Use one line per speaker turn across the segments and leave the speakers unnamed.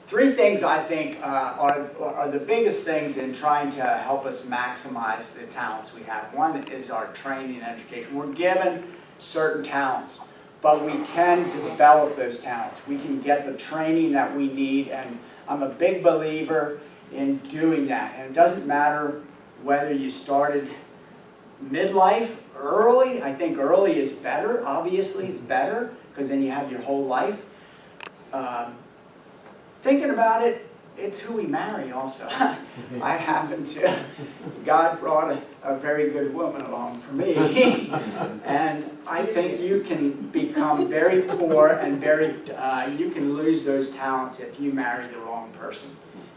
Three things I think are the biggest things in trying to help us maximize the talents we have. One is our training and education. We're given certain talents, but we can develop those talents. We can get the training that we need, and I'm a big believer in doing that. And it doesn't matter whether you started midlife, early. I think early is better. Obviously, it's better because then you have your whole life. Thinking about it, it's who we marry also. I happen to, God brought a very good woman along for me. And I think you can become very poor and you can lose those talents if you marry the wrong person.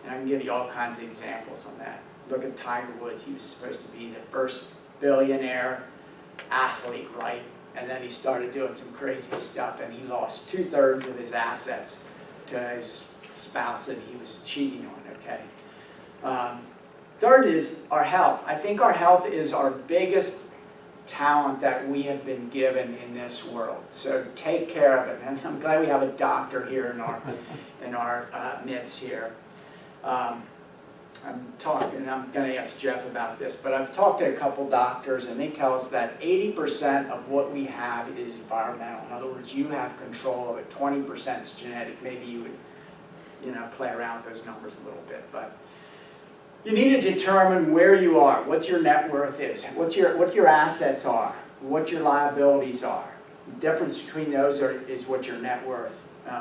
And I can give you all kinds of examples on that. Look at Tiger Woods. He was supposed to be the first billionaire athlete, right? And then he started doing some crazy stuff and he lost 2/3 of his assets to his spouse that he was cheating on, okay? Third is our health. I think our health is our biggest talent that we have been given in this world. So take care of it. And I'm glad we have a doctor here in our midst here. I'm going to ask Jeff about this, but I've talked to a couple doctors and they tell us that 80% of what we have is environmental. In other words, you have control of it. 20% is genetic. Maybe you would play around with those numbers a little bit, but you need to determine where you are, what your net worth is, what your assets are, what your liabilities are. The difference between those is what your net worth.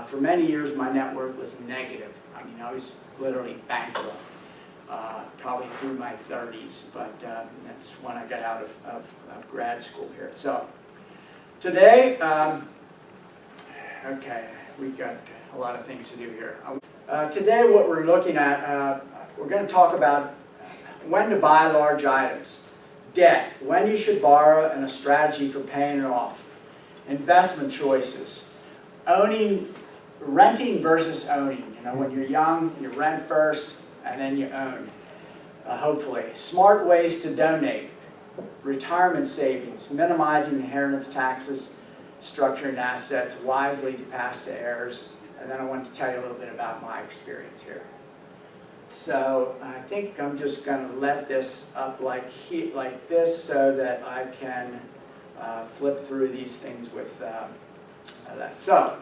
For many years, my net worth was negative. I mean, I was literally bankrupt, probably through my 30s, but that's when I got out of grad school here. So today, okay, we've got a lot of things to do here. Today what we're looking at, we're going to talk about when to buy large items, debt, when you should borrow and a strategy for paying it off, investment choices, renting versus owning. When you're young, you rent first and then you own, hopefully. Smart ways to donate, retirement savings, minimizing inheritance taxes, structuring assets wisely to pass to heirs. And then I want to tell you a little bit about my experience here. So I think I'm just going to let this up like this so that I can flip through these things with that. So,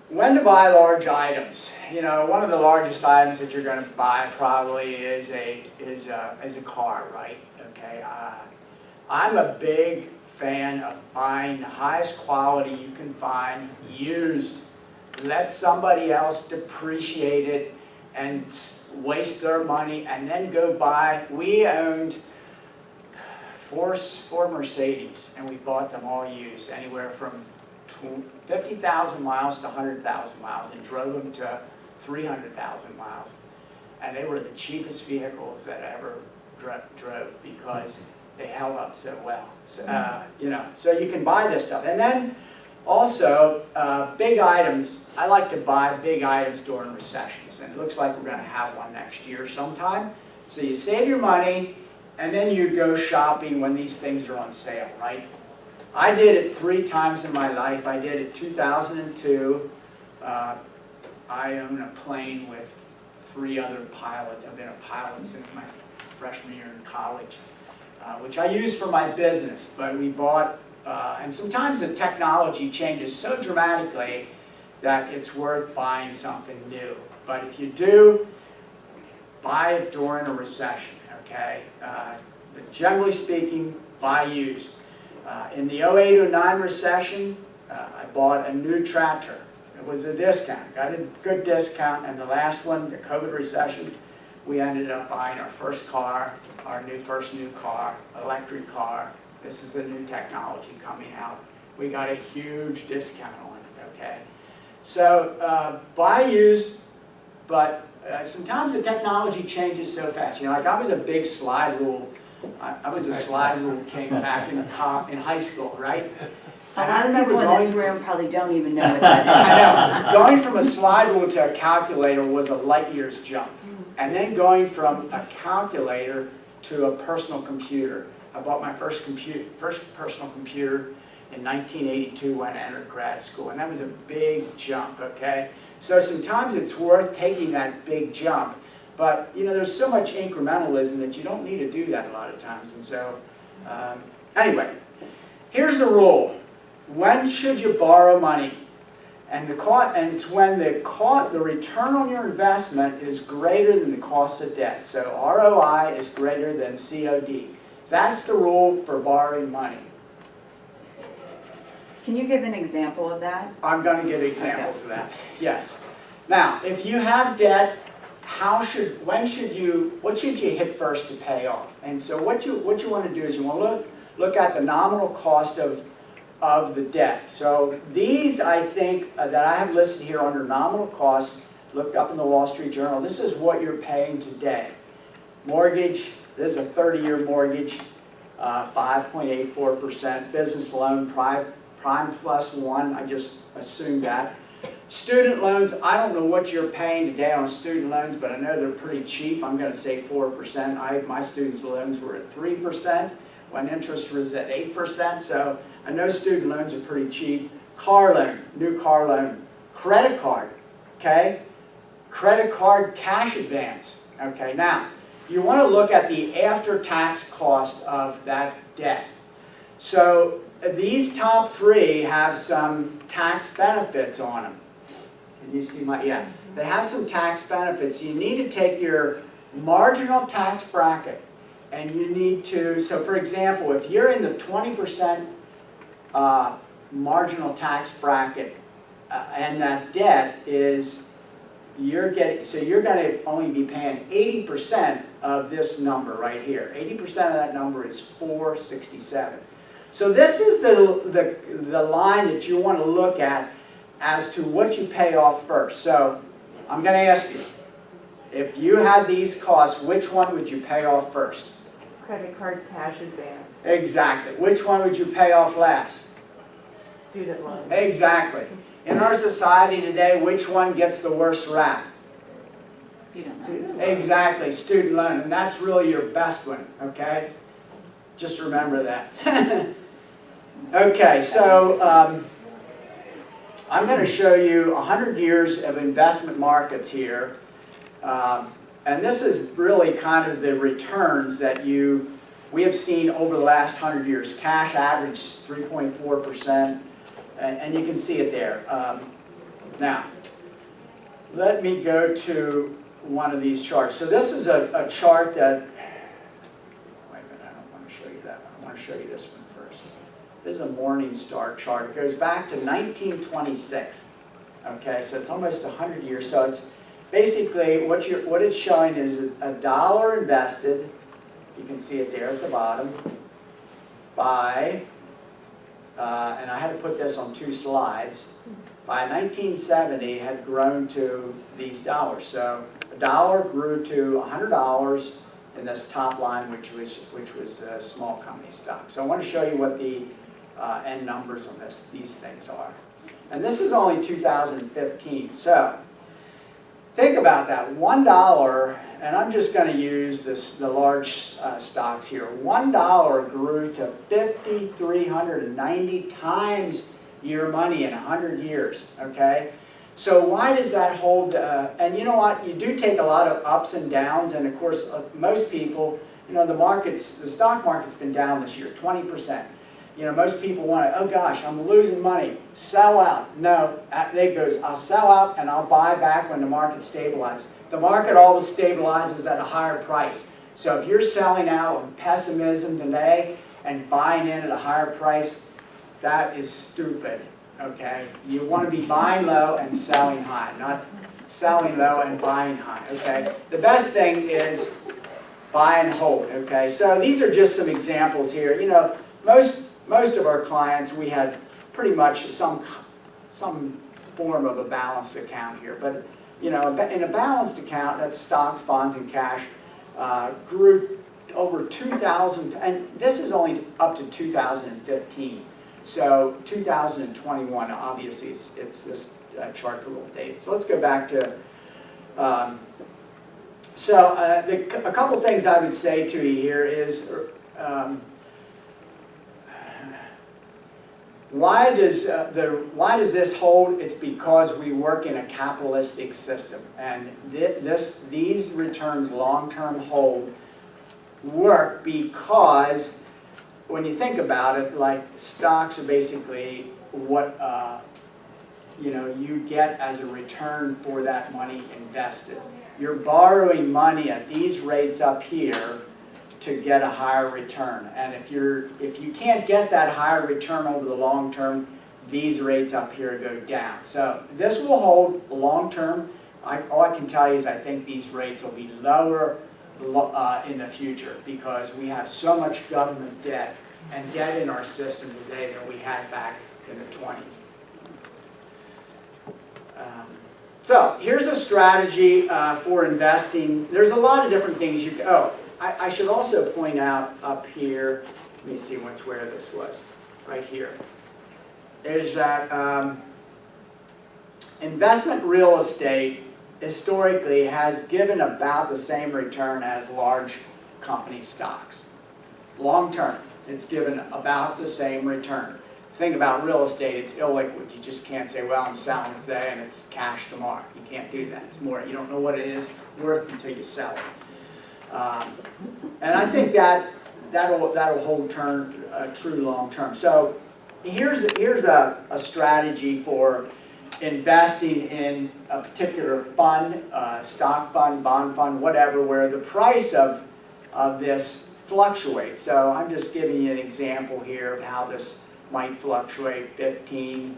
when to buy large items? One of the largest items that you're going to buy probably is a car, right? Okay. I'm a big fan of buying the highest quality you can find, used. Let somebody else depreciate it and waste their money and then go buy. We owned four Mercedes and we bought them all used, anywhere from 50,000 miles to 100,000 miles, and drove them to 300,000 miles. And they were the cheapest vehicles that I ever drove because they held up so well. So, so you can buy this stuff. And then also, big items. I like to buy big items during recessions, and it looks like we're going to have one next year sometime. So you save your money, and then you go shopping when these things are on sale, right? I did it 3 times in my life. I did it 2002. I own a plane with 3 other pilots. I've been a pilot since my freshman year in college, which I use for my business, but we bought. And sometimes the technology changes so dramatically that it's worth buying something new. But if you do, buy it during a recession, okay? But generally speaking, buy used. In the 08-09 recession, I bought a new tractor. It was a discount. Got a good discount. And the last one, the COVID recession, we ended up buying our first car, our first new car, electric car. This is the new technology coming out. We got a huge discount on it, okay? So buy used, but sometimes the technology changes so fast. Like I was a big slide rule. I was a slide rule king back in high school, right?
A lot of people in this room probably don't even know what that is.
I know. Going from a slide rule to a calculator was a light years jump. And then going from a calculator to a personal computer. I bought my first personal computer in 1982 when I entered grad school, and that was a big jump, okay? So sometimes it's worth taking that big jump. But there's so much incrementalism that you don't need to do that a lot of times. And so, anyway, here's the rule. When should you borrow money? And it's when the return on your investment is greater than the cost of debt. So ROI is greater than COD. That's the rule for borrowing money.
Can you give an example of that?
I'm going to give examples of that. Yes. Now, if you have debt, what should you hit first to pay off? And so what you want to do is you want to look at the nominal cost of the debt. So these, I think, that I have listed here under nominal cost, looked up in the Wall Street Journal, this is what you're paying today. Mortgage, this is a 30-year mortgage, 5.84%. Business loan, prime plus 1, I just assumed that. Student loans, I don't know what you're paying today on student loans, but I know they're pretty cheap. I'm going to say 4%. My students' loans were at 3% when interest was at 8%, so I know student loans are pretty cheap. Car loan, new car loan. Credit card, okay? Credit card cash advance, okay? Now, you want to look at the after-tax cost of that debt. So these top 3 have some tax benefits on them. Can you see yeah. They have some tax benefits. You need to take your marginal tax bracket and you need to, so for example, if you're in the 20% marginal tax bracket and that debt is, you're going to only be paying 80% of this number right here. 80% of that number is $467. So this is the line that you want to look at as to what you pay off first. So I'm going to ask you, if you had these costs, which one would you pay off first?
Credit card cash advance.
Exactly. Which one would you pay off last?
Student loan.
Exactly. In our society today, which one gets the worst rap?
Student loans.
Exactly, student loan, and that's really your best one, okay? Just remember that. Okay, so I'm going to show you 100 years of investment markets here. And this is really kind of the returns that we have seen over the last 100 years. Cash average 3.4%, and you can see it there. Now, let me go to one of these charts. So this is a chart that, wait a minute, I don't want to show you that one. I want to show you this one first. This is a Morningstar chart. It goes back to 1926. Okay, so it's almost 100 years. So it's basically what it's showing is a dollar invested, you can see it there at the bottom, by, and I had to put this on 2 slides, by 1970 had grown to these dollars. So a dollar grew to $100 in this top line, which was small company stock. So I want to show you what the end numbers on these things are. And this is only 2015. So think about that. $1, and I'm just going to use the large stocks here. $1 grew to 5,390 times your money in 100 years. Okay. So why does that hold? And you know what? You do take a lot of ups and downs, and of course, most people, the stock market's been down this year, 20%. Most people want to, oh gosh, I'm losing money, sell out. No, there goes, I'll sell out and I'll buy back when the market stabilizes. The market always stabilizes at a higher price. So if you're selling out with pessimism today and buying in at a higher price, that is stupid. Okay, you want to be buying low and selling high, not selling low and buying high. Okay, the best thing is buy and hold. Okay, so these are just some examples here. Most of our clients, we had pretty much some form of a balanced account here. But in a balanced account, that's stocks, bonds, and cash, grew over 2,000, and this is only up to 2015. So 2021, obviously, it's this chart's a little dated. So let's go back to, a couple things I would say to you here is, Why does this hold? It's because we work in a capitalistic system, and these returns long-term hold work because when you think about it, like stocks are basically what you get as a return for that money invested. You're borrowing money at these rates up here to get a higher return. And if you can't get that higher return over the long term, these rates up here go down. So this will hold long term. All I can tell you is I think these rates will be lower in the future because we have so much government debt and debt in our system today than we had back in the 20s. So here's a strategy for investing. There's a lot of different things you can, I should also point out up here, let me see where this was, right here, is that investment real estate historically has given about the same return as large company stocks. Long term, it's given about the same return. The thing about real estate, it's illiquid. You just can't say, well, I'm selling today and it's cash tomorrow. You can't do that. It's more, you don't know what it is worth until you sell it. And I think that'll hold true long term. So here's a strategy for investing in a particular fund, stock fund, bond fund, whatever, where the price of this fluctuates. So I'm just giving you an example here of how this might fluctuate: 15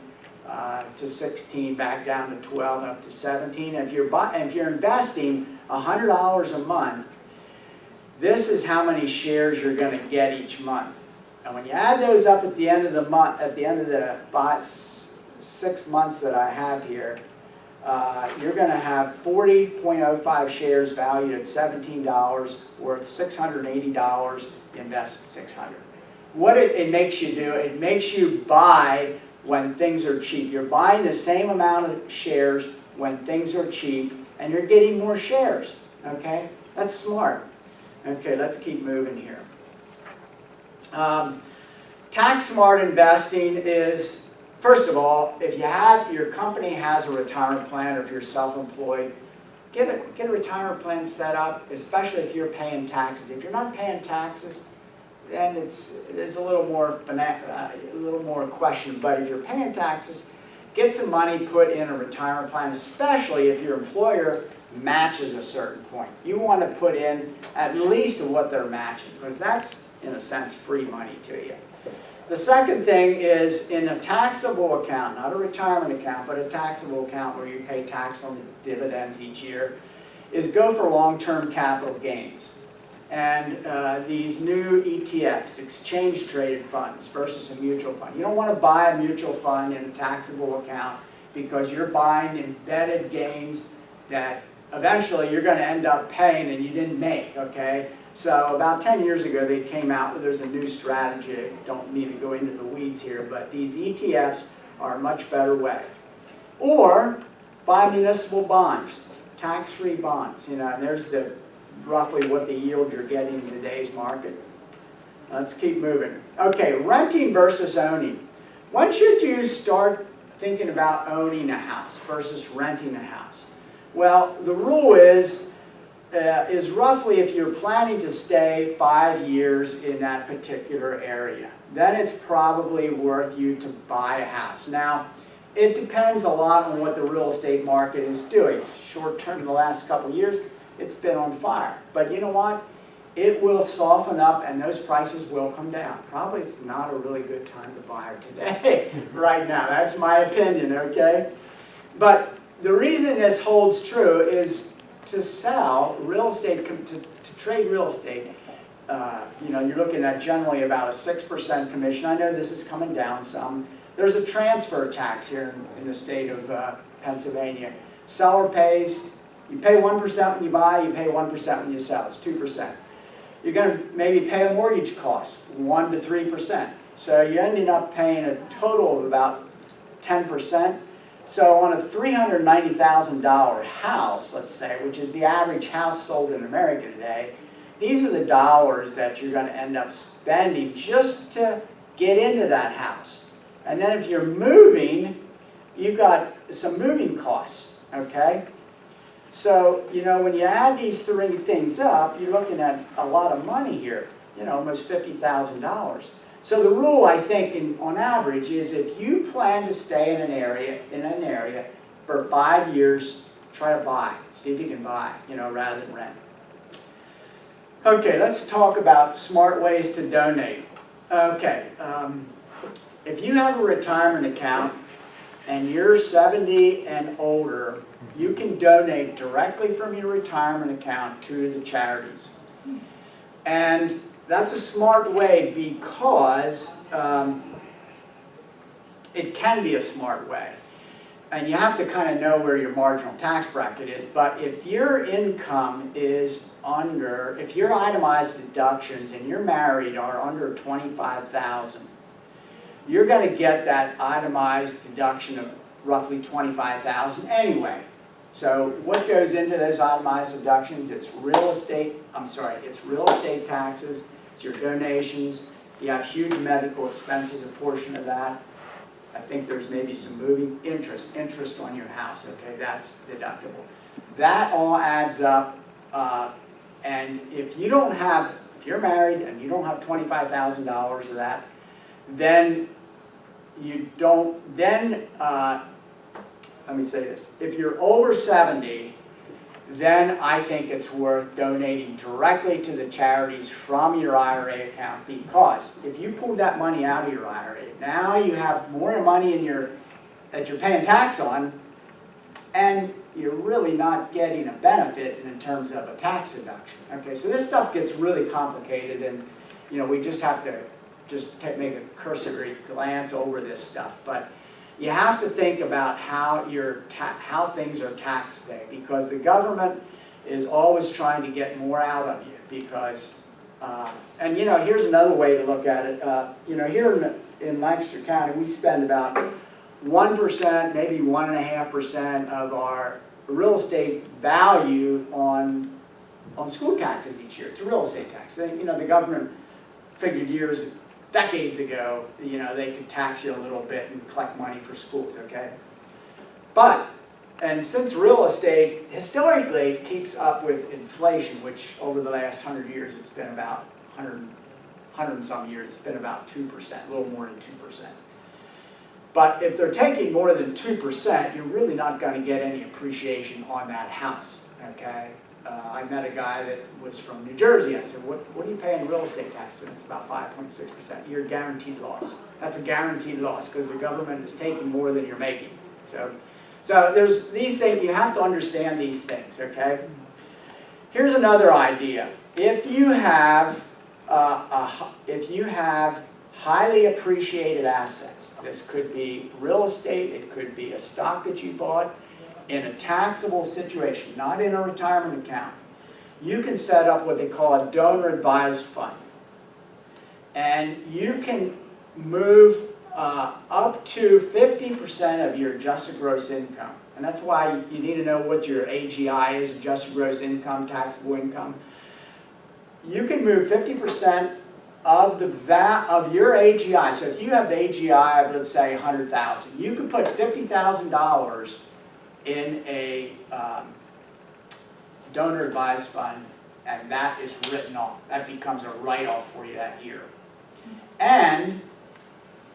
to 16, back down to 12, and up to 17. And if you're investing $100 a month, this is how many shares you're going to get each month. And when you add those up at the end of the month, at the end of the 6 months that I have here, you're going to have 40.05 shares valued at $17, worth $680. You invest $600. What it makes you do, it makes you buy when things are cheap. You're buying the same amount of shares when things are cheap, and you're getting more shares. Okay, that's smart. Okay, let's keep moving here. Tax smart investing is, first of all, if your company has a retirement plan, or if you're self-employed, get a retirement plan set up, especially if you're paying taxes. If you're not paying taxes, then there's a little more question. But if you're paying taxes, get some money put in a retirement plan, especially if your employer matches a certain point. You want to put in at least what they're matching, because that's, in a sense, free money to you. The second thing is in a taxable account, not a retirement account, but a taxable account where you pay tax on the dividends each year, is go for long-term capital gains. And these new ETFs, exchange-traded funds versus a mutual fund. You don't want to buy a mutual fund in a taxable account because you're buying embedded gains that eventually you're going to end up paying and you didn't make, okay? So about 10 years ago they came out with, there's a new strategy. I don't need to go into the weeds here, but these ETFs are a much better way. Or buy municipal bonds, tax-free bonds, and there's roughly what the yield you're getting in today's market. Let's keep moving. Okay, renting versus owning. When should you start thinking about owning a house versus renting a house? Well, the rule is roughly if you're planning to stay 5 years in that particular area, then it's probably worth you to buy a house. Now, it depends a lot on what the real estate market is doing. Short term, in the last couple of years, it's been on fire. But you know what? It will soften up and those prices will come down. Probably it's not a really good time to buy today, right now. That's my opinion, okay? But the reason this holds true is to sell real estate, to trade real estate, you're looking at generally about a 6% commission. I know this is coming down some. There's a transfer tax here in the state of Pennsylvania. Seller pays, you pay 1% when you buy, you pay 1% when you sell. It's 2%. You're going to maybe pay a mortgage cost, 1 to 3%. So you're ending up paying a total of about 10%. So on a $390,000 house, let's say, which is the average house sold in America today, these are the dollars that you're going to end up spending just to get into that house. And then if you're moving, you've got some moving costs, okay? So, you know, when you add these three things up, you're looking at a lot of money here, you know, almost $50,000. So the rule, I think, on average, is if you plan to stay in an area for 5 years, try to buy. See if you can buy, you know, rather than rent. Okay, let's talk about smart ways to donate. Okay, if you have a retirement account and you're 70 and older, you can donate directly from your retirement account to the charities. And that's a smart way because it can be a smart way. And you have to kind of know where your marginal tax bracket is. But if your income is under, if your itemized deductions and you're married are under $25,000, you're going to get that itemized deduction of roughly $25,000 anyway. So what goes into those itemized deductions? It's real estate taxes, it's your donations, you have huge medical expenses, a portion of that. I think there's maybe some moving interest on your house, okay, that's deductible. That all adds up, and if you're married and you don't have $25,000 of that, then let me say this, if you're over 70, then I think it's worth donating directly to the charities from your IRA account, because if you pull that money out of your IRA, now you have more money that you're paying tax on, and you're really not getting a benefit in terms of a tax deduction. Okay, so this stuff gets really complicated, and you know, we just have to make a cursory glance over this stuff. But you have to think about how things are taxed today, because the government is always trying to get more out of you. Because, and you know, here's another way to look at it. You know, here in Lancaster County, we spend about 1%, maybe 1.5% of our real estate value on school taxes each year. It's a real estate tax. You know, the government figured decades ago, you know, they could tax you a little bit and collect money for schools, okay? And since real estate historically keeps up with inflation, which over the last 100 years, it's been about 100 and some years, it's been about 2%, a little more than 2%. But if they're taking more than 2%, you're really not going to get any appreciation on that house, okay? I met a guy that was from New Jersey. I said, what are you paying real estate tax? And it's about 5.6%. You're guaranteed loss. That's a guaranteed loss because the government is taking more than you're making. So there's these things, you have to understand these things, okay? Here's another idea. If you have highly appreciated assets, this could be real estate, it could be a stock that you bought, in a taxable situation, not in a retirement account, you can set up what they call a donor advised fund. And you can move up to 50% of your adjusted gross income. And that's why you need to know what your AGI is, adjusted gross income, taxable income. You can move 50% of your AGI. So if you have the AGI of, let's say, $100,000, you can put $50,000 in a donor advised fund, and that is written off. That becomes a write-off for you that year. And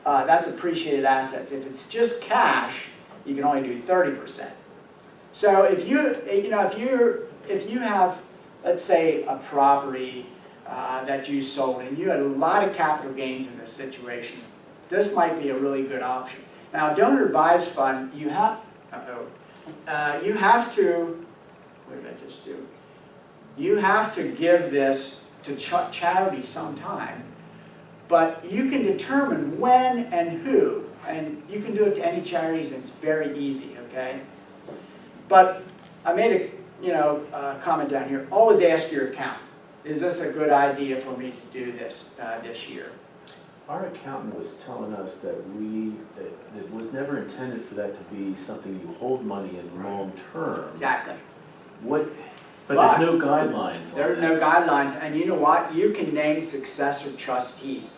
that's appreciated assets. If it's just cash, you can only do 30%. So if you have, let's say, a property that you sold and you had a lot of capital gains in this situation, this might be a really good option. Now, donor advised fund, you have to, what did I just do? You have to give this to charity sometime, but you can determine when and who, and you can do it to any charities, and it's very easy, okay? But I made a comment down here. Always ask your accountant, is this a good idea for me to do this this year?
Our accountant was telling us that it was never intended for that to be something you hold money in long term.
Exactly.
But there's no guidelines.
There are no guidelines, and you know what? You can name successor trustees.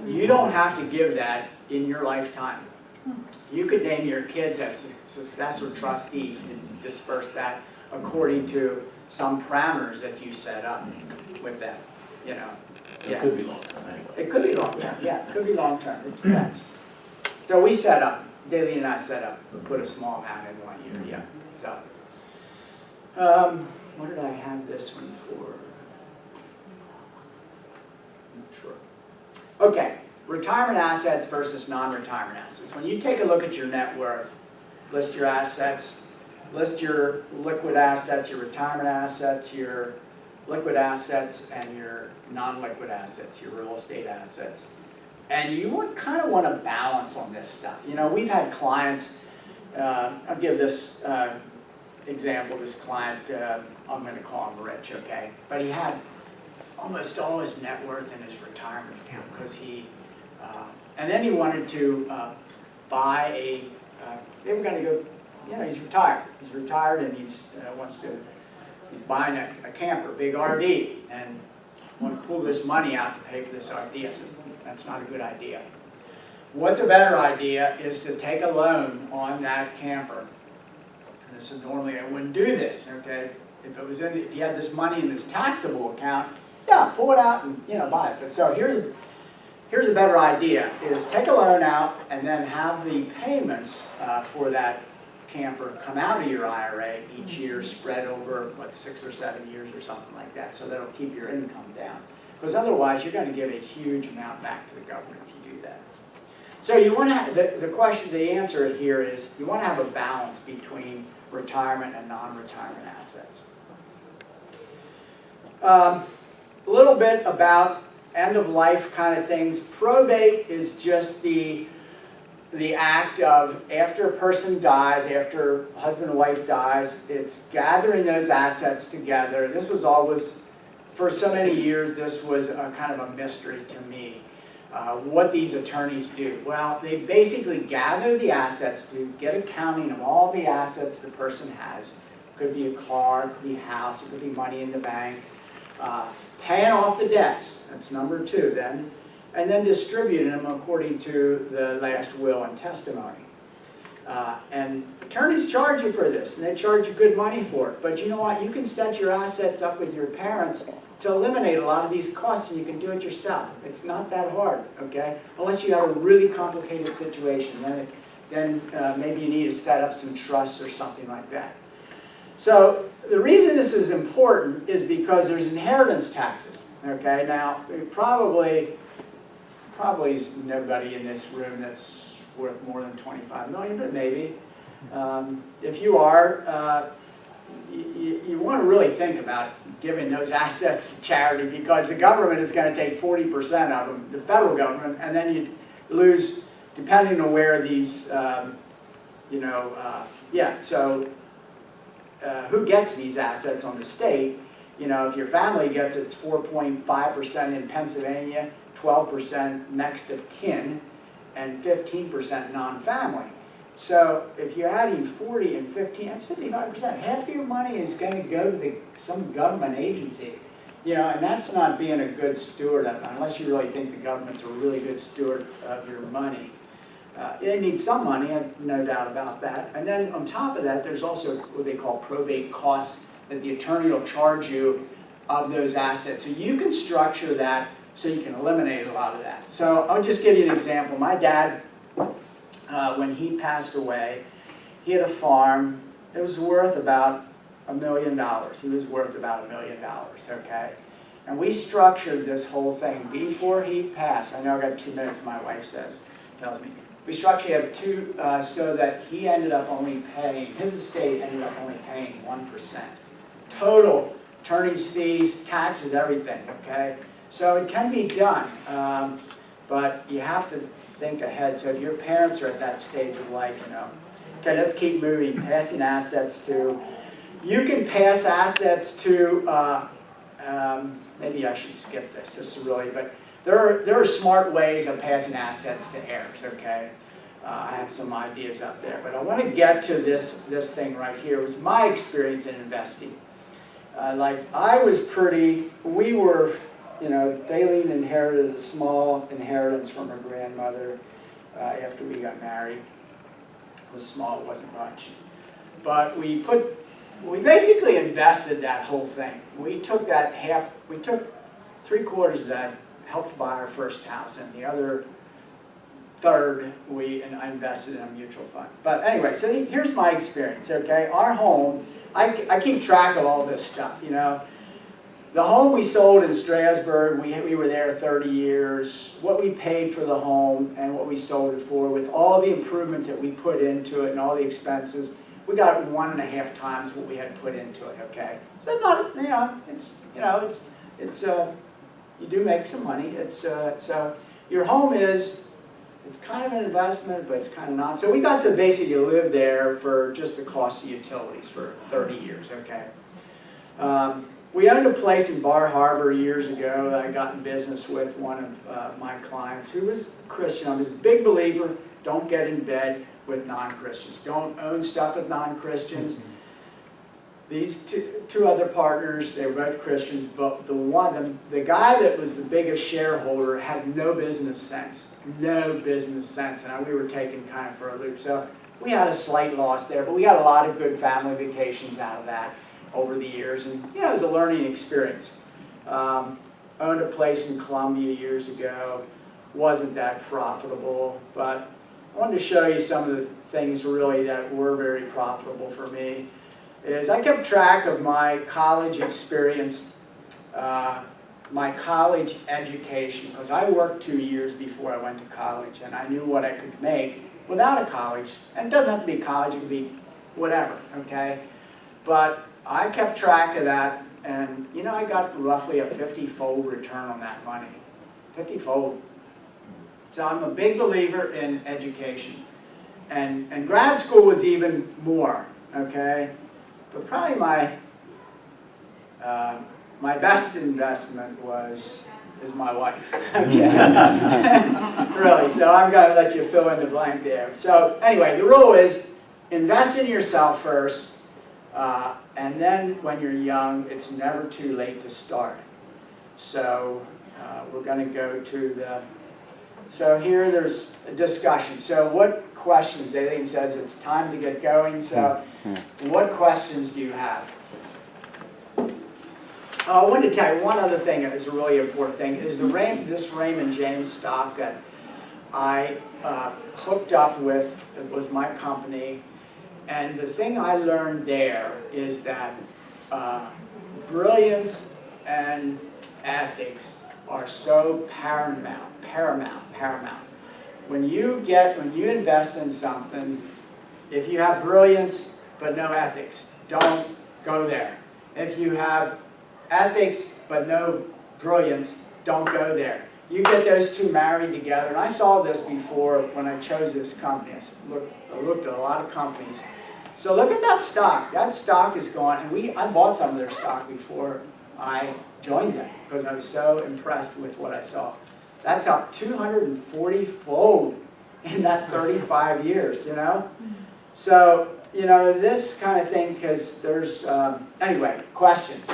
You don't have to give that in your lifetime. You could name your kids as successor trustees to disperse that according to some parameters that you set up with them, you know.
It
Yeah.
could be long term anyway.
It could be long term, yeah, it could be long term, it depends. So we set up, Daley and I set up, put a small amount in 1 year, yeah, so. What did I have this one for? Not sure. Okay, retirement assets versus non-retirement assets. When you take a look at your net worth, list your assets, list your liquid assets, your retirement assets, your liquid assets, and your non-liquid assets, your real estate assets. And you kind of want to balance on this stuff. You know, we've had clients, I'll give this example, this client, I'm going to call him Rich, okay? But he had almost all his net worth in his retirement account because he, and then he wanted to buy they were going to go, you know, he's retired. He's retired and he's buying a camper, big RV, and want to pull this money out to pay for this RV. I said, that's not a good idea. What's a better idea is to take a loan on that camper. And this is normally, I wouldn't do this, okay? If you had this money in this taxable account, yeah, pull it out and, you know, buy it. But so here's a better idea, is take a loan out and then have the payments for that camper come out of your IRA each year, spread over, 6 or 7 years or something like that, so that'll keep your income down. Because otherwise, you're going to give a huge amount back to the government if you do that. So you want to, the answer here is, you want to have a balance between retirement and non-retirement assets. A little bit about end-of-life kind of things. Probate is just the act of, after a person dies, after husband and wife dies, it's gathering those assets together. This was always, for so many years, this was a kind of a mystery to me. What these attorneys do. Well, they basically gather the assets to get accounting of all the assets the person has. It could be a car, it could be a house, it could be money in the bank. Paying off the debts, that's number 2 then. And then distributing them according to the last will and testimony. And attorneys charge you for this, and they charge you good money for it. But you know what? You can set your assets up with your parents to eliminate a lot of these costs, and you can do it yourself. It's not that hard, okay? Unless you have a really complicated situation. Then maybe you need to set up some trusts or something like that. So the reason this is important is because there's inheritance taxes, okay? Now, probably is nobody in this room that's worth more than $25 million, but maybe. If you are, you want to really think about giving those assets to charity, because the government is going to take 40% of them, the federal government, and then you lose, depending on where these, who gets these assets on the state. You know, if your family gets it's 4.5% in Pennsylvania, 12% next of kin, and 15% non-family. So if you're adding 40 and 15, that's 55%. Half of your money is going to go to some government agency. You know, and that's not being a good steward of it, unless you really think the government's a really good steward of your money. They need some money, no doubt about that. And then on top of that, there's also what they call probate costs that the attorney will charge you of those assets. So you can structure that so you can eliminate a lot of that. So I'll just give you an example. My dad, when he passed away, he had a farm. It was worth about $1 million. He was worth about $1 million, okay? And we structured this whole thing before he passed. I know I got 2 minutes, my wife tells me. We structured it so that he ended up only paying, his estate ended up only paying 1%. Total, attorney's fees, taxes, everything, okay? So it can be done, but you have to think ahead. So if your parents are at that stage of life, you know. Okay, let's keep moving. Passing assets to, you can pass assets to, maybe I should skip this. This is really, but there are smart ways of passing assets to heirs, okay? I have some ideas up there, but I want to get to this thing right here. It was my experience in investing. We were Daleen inherited a small inheritance from her grandmother after we got married. It was small, it wasn't much. But we basically invested that whole thing. We took three-quarters of that, helped buy our first house, and the other third I invested in a mutual fund. But anyway, so here's my experience, okay? Our home, I keep track of all this stuff, The home we sold in Strasbourg, we were there 30 years, what we paid for the home and what we sold it for, with all the improvements that we put into it and all the expenses, we got 1.5 times what we had put into it, okay? So not, you do make some money. So your home it's kind of an investment, but it's kind of not. So we got to basically live there for just the cost of utilities for 30 years, okay? We owned a place in Bar Harbor years ago that I got in business with one of my clients who was Christian. I was a big believer, don't get in bed with non-Christians. Don't own stuff with non-Christians. These two other partners, they were both Christians, but the guy that was the biggest shareholder had no business sense. No business sense, and we were taken kind of for a loop. So we had a slight loss there, but we got a lot of good family vacations out of that over the years, and it was a learning experience. Owned a place in Columbia years ago, wasn't that profitable, but I wanted to show you some of the things really that were very profitable for me. Is I kept track of my college experience, my college education, because I worked 2 years before I went to college, and I knew what I could make without a college. And it doesn't have to be college, it could be whatever, okay? But I kept track of that, and I got roughly a 50-fold return on that money. 50-fold. So I'm a big believer in education. And grad school was even more, okay? But probably my best investment is my wife, okay? Really, so I'm going to let you fill in the blank there. So anyway, the rule is invest in yourself first, and then when you're young, it's never too late to start. So we're going to go to so here there's a discussion. So what questions? Daleen says it's time to get going, so what questions do you have? I wanted to tell you one other thing that is a really important thing, is this Raymond James stock that I hooked up with. It was my company, and the thing I learned there is that brilliance and ethics are so paramount. When you invest in something, if you have brilliance but no ethics, don't go there. If you have ethics but no brilliance, don't go there. You get those two married together, and I saw this before when I chose this company. I looked at a lot of companies. So look at that stock. That stock is gone, and I bought some of their stock before I joined them because I was so impressed with what I saw. That's up 240-fold in that 35 years, So, this kind of thing, because there's, anyway, questions.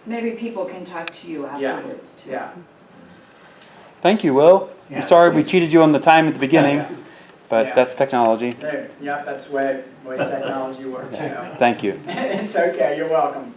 Maybe people can talk to you afterwards, too.
Yeah.
Thank you, Will.
Yeah.
I'm sorry we cheated you on the time at the beginning,
Yeah.
but
Yeah.
that's technology.
Yeah, that's the way technology works,
Thank you.
It's okay, you're welcome.